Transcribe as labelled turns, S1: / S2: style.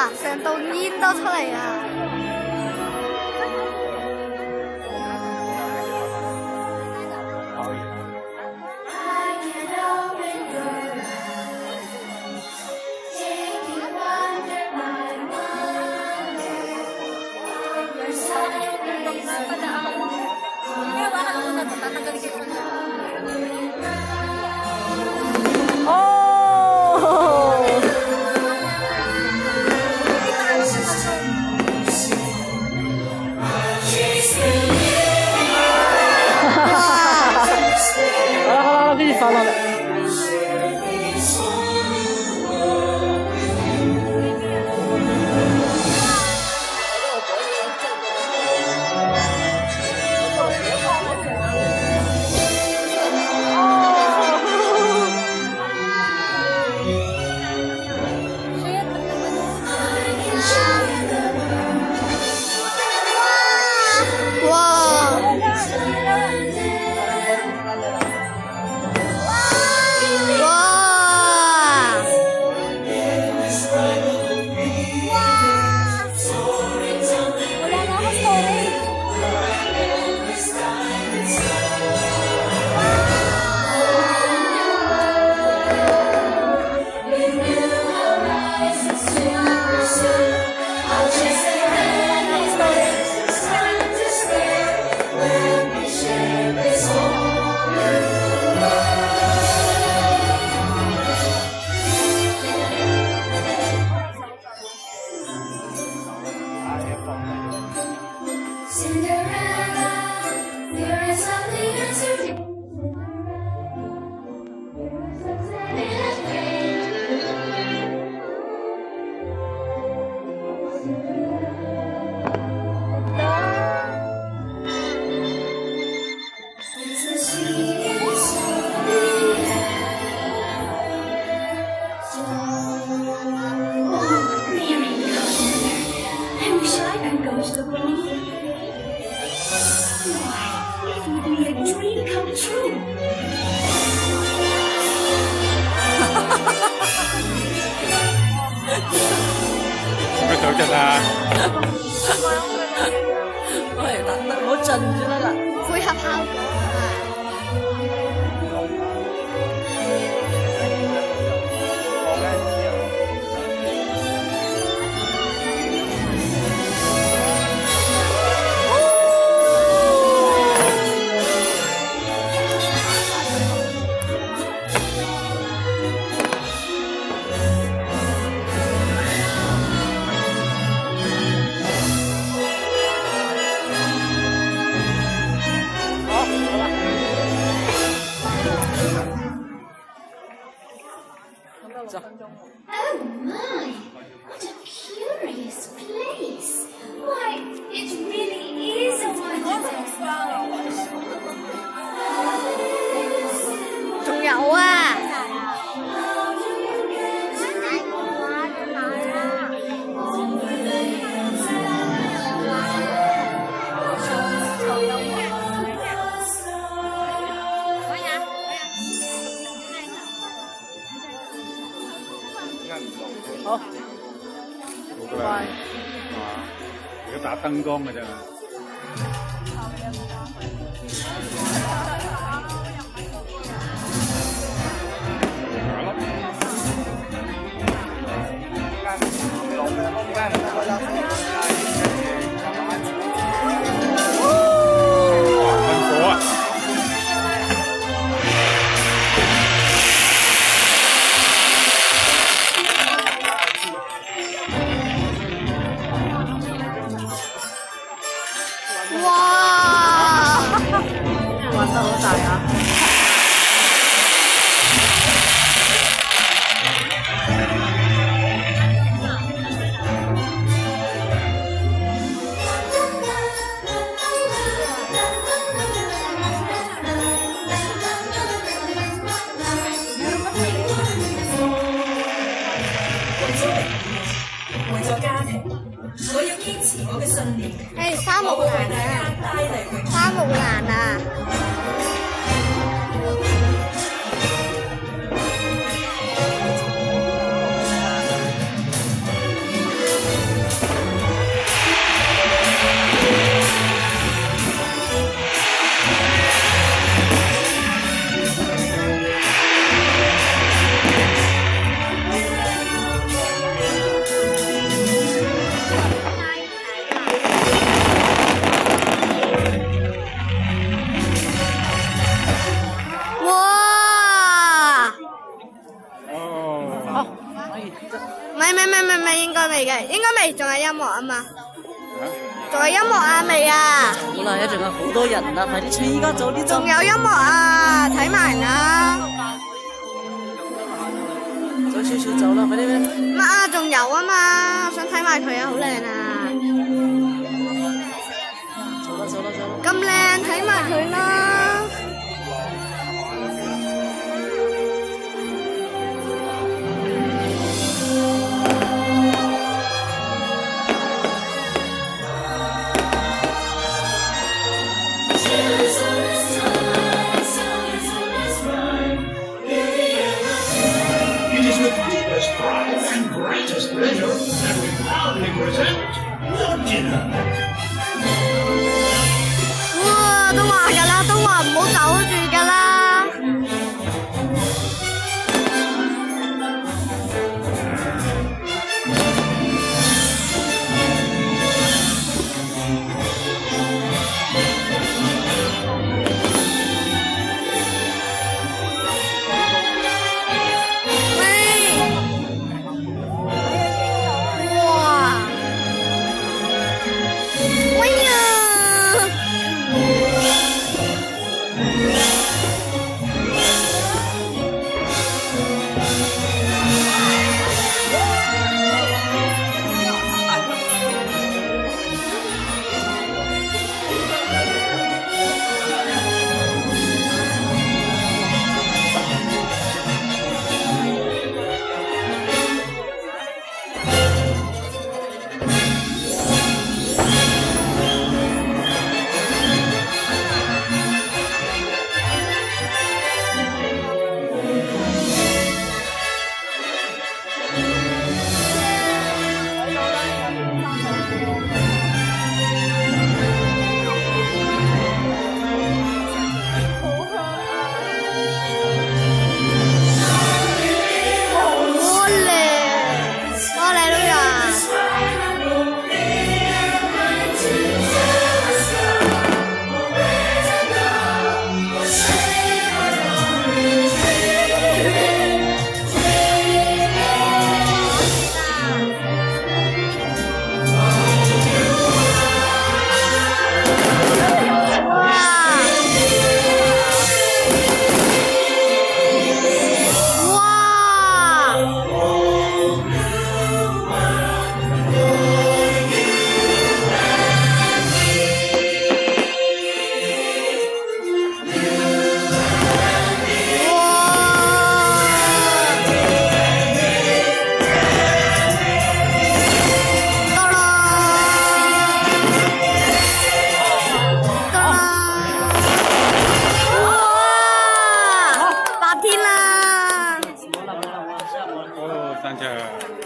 S1: 哇，成道煙都出嚟啊！
S2: 好了，
S3: 咩手震啊？
S2: 喂，等得好盡先得㗎。
S1: 配合效果啊！Oh
S4: my! What a curious place! Why, it really is a wonderland.
S1: 仲有啊！
S2: 好，
S3: 好啦，而家打燈光㗎咋。
S2: 玩得好大啊！
S5: 為咗家庭，我要堅持我嘅信念。
S1: 誒，花木蘭啊！花木蘭啊！未，應該未嘅，應該未，仲有音樂啊嘛，
S3: 啊？
S1: 仲有音樂啊未啊？
S2: 好啦，一陣間好多人啦，快啲出，依家早啲
S1: 仲有音樂啊，睇埋啦。
S2: 早少少走啦，快啲咩？
S1: 乜啊？仲有啊嘛，我想睇埋佢啊，好靚啊！
S2: 走啦走啦走啦！
S1: 咁靚，睇埋佢啦。
S6: It is with deepest pride and greatest pleasure that we proudly present the dinner.
S1: 哇，都話㗎啦，都話唔好走住㗎啦。